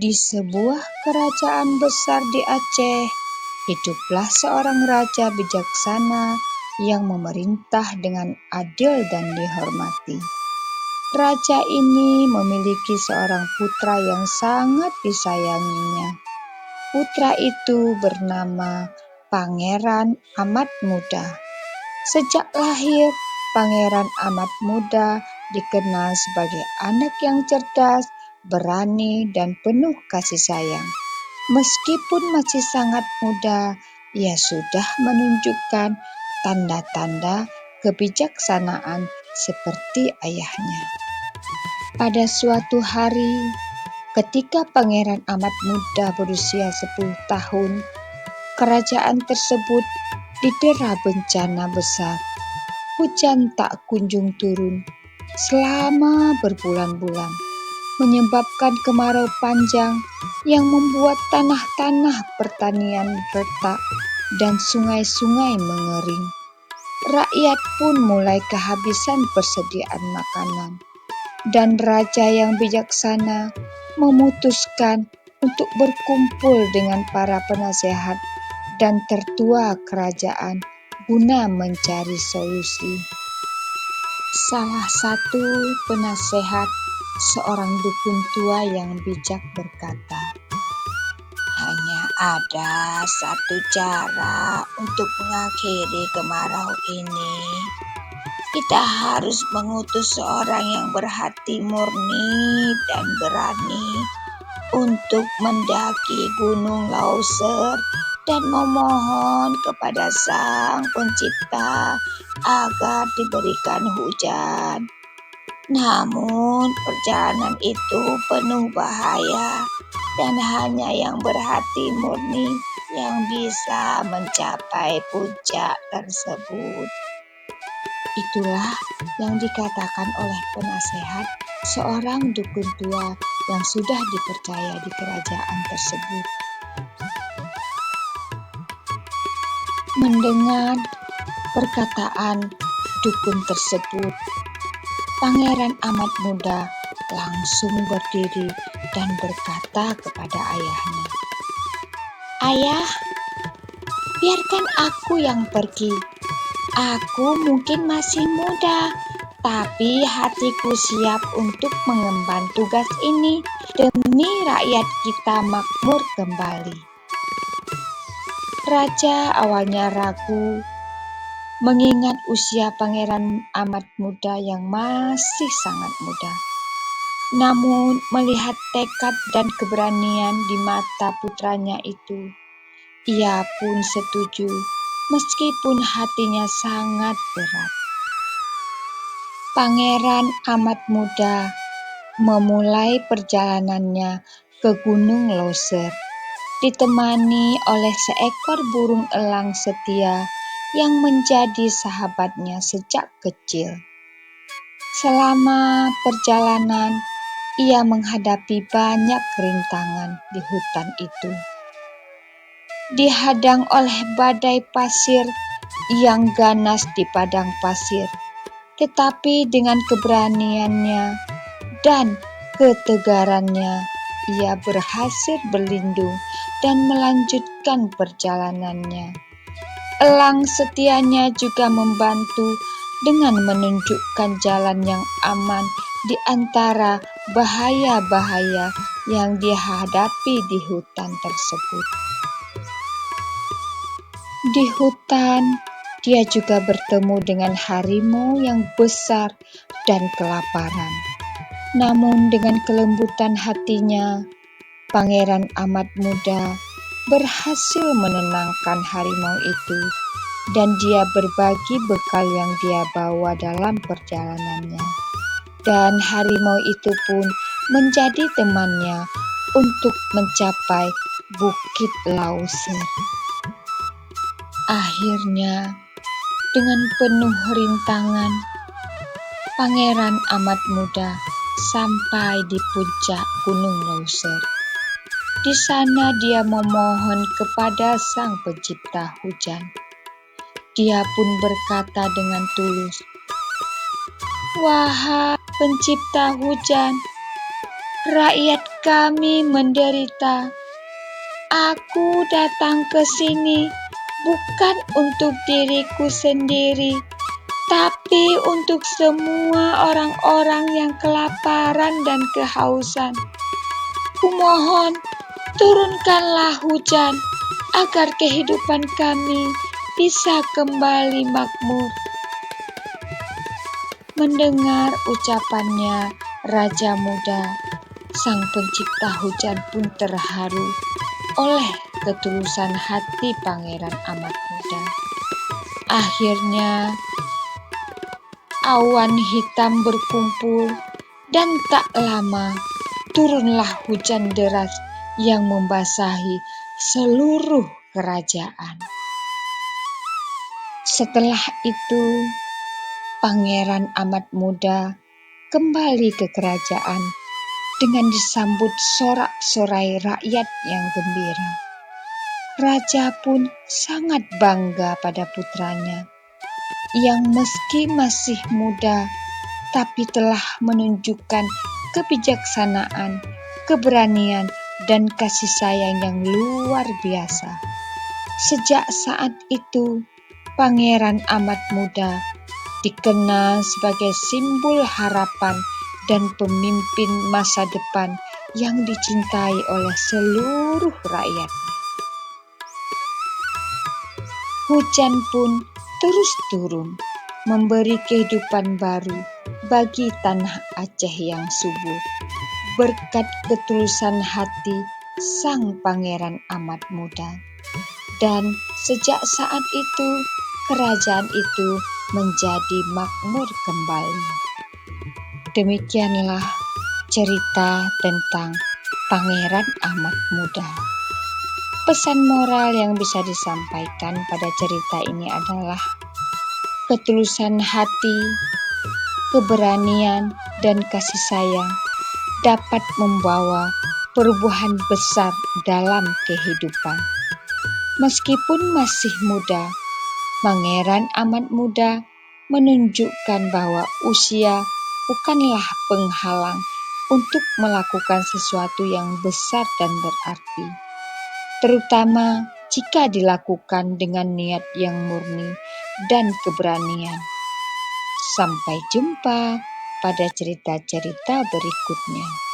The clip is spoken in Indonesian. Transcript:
Di sebuah kerajaan besar di Aceh, hiduplah seorang raja bijaksana yang memerintah dengan adil dan dihormati. Raja ini memiliki seorang putra yang sangat disayanginya. Putra itu bernama Pangeran Amat Muda. Sejak lahir, Pangeran Amat Muda dikenal sebagai anak yang cerdas, berani, dan penuh kasih sayang. Meskipun masih sangat muda, ia sudah menunjukkan tanda-tanda kebijaksanaan seperti ayahnya. Pada suatu hari, ketika Pangeran Amat Muda berusia 10 tahun, kerajaan tersebut didera bencana besar. Hujan tak kunjung turun selama berbulan-bulan, menyebabkan kemarau panjang yang membuat tanah-tanah pertanian retak dan sungai-sungai mengering. Rakyat pun mulai kehabisan persediaan makanan, dan raja yang bijaksana memutuskan untuk berkumpul dengan para penasehat dan tertua kerajaan guna mencari solusi. Salah satu penasehat, seorang dukun tua yang bijak, berkata, "Hanya ada satu cara untuk mengakhiri kemarau ini. Kita harus mengutus seorang yang berhati murni dan berani untuk mendaki Gunung Lauser dan memohon kepada Sang Pencipta agar diberikan hujan. Namun perjalanan itu penuh bahaya dan hanya yang berhati murni yang bisa mencapai puncak tersebut." Itulah yang dikatakan oleh penasehat, seorang dukun tua yang sudah dipercaya di kerajaan tersebut. Mendengar perkataan dukun tersebut, Pangeran Amat Muda langsung berdiri dan berkata kepada ayahnya, "Ayah, biarkan aku yang pergi. Aku mungkin masih muda, tapi hatiku siap untuk mengemban tugas ini demi rakyat kita makmur kembali." Raja awalnya ragu, mengingat usia Pangeran Amat Muda yang masih sangat muda. Namun melihat tekad dan keberanian di mata putranya itu, ia pun setuju meskipun hatinya sangat berat. Pangeran Amat Muda memulai perjalanannya ke Gunung Lauser, ditemani oleh seekor burung elang setia yang menjadi sahabatnya sejak kecil. Selama perjalanan, ia menghadapi banyak rintangan di hutan itu. Dihadang oleh badai pasir yang ganas di padang pasir, tetapi dengan keberaniannya dan ketegarannya, ia berhasil berlindung dan melanjutkan perjalanannya. Elang setianya juga membantu dengan menunjukkan jalan yang aman di antara bahaya-bahaya yang dihadapi di hutan tersebut. Di hutan, dia juga bertemu dengan harimau yang besar dan kelaparan. Namun dengan kelembutan hatinya, Pangeran Amat Muda berhasil menenangkan harimau itu, dan dia berbagi bekal yang dia bawa dalam perjalanannya. Dan harimau itu pun menjadi temannya untuk mencapai Bukit Lauser. Akhirnya, dengan penuh rintangan, Pangeran Amat Muda sampai di puncak Gunung Lauser. Di sana dia memohon kepada Sang Pencipta hujan. Dia pun berkata dengan tulus, "Wahai Pencipta hujan, rakyat kami menderita. Aku datang ke sini bukan untuk diriku sendiri, tapi untuk semua orang-orang yang kelaparan dan kehausan. Kumohon, turunkanlah hujan agar kehidupan kami bisa kembali makmur. Mendengar ucapannya, Raja Muda, Sang Pencipta Hujan pun terharu oleh ketulusan hati Pangeran Amat Muda. Akhirnya, awan hitam berkumpul dan tak lama turunlah hujan deras yang membasahi seluruh kerajaan. Setelah itu, Pangeran Amat Muda kembali ke kerajaan dengan disambut sorak-sorai rakyat yang gembira. Raja pun sangat bangga pada putranya yang meski masih muda tapi telah menunjukkan kebijaksanaan, keberanian, dan kasih sayang yang luar biasa. Sejak saat itu, Pangeran Amat Muda dikenal sebagai simbol harapan dan pemimpin masa depan yang dicintai oleh seluruh rakyat. Hujan pun terus turun, memberi kehidupan baru bagi tanah Aceh yang subur, berkat ketulusan hati Sang Pangeran Amat Muda. Dan sejak saat itu, kerajaan itu menjadi makmur kembali. Demikianlah cerita tentang Pangeran Amat Muda. Pesan moral yang bisa disampaikan pada cerita ini adalah ketulusan hati, keberanian, dan kasih sayang dapat membawa perubahan besar dalam kehidupan. Meskipun masih muda, Pangeran Amat Muda menunjukkan bahwa usia bukanlah penghalang untuk melakukan sesuatu yang besar dan berarti, terutama jika dilakukan dengan niat yang murni dan keberanian. Sampai jumpa pada cerita-cerita berikutnya.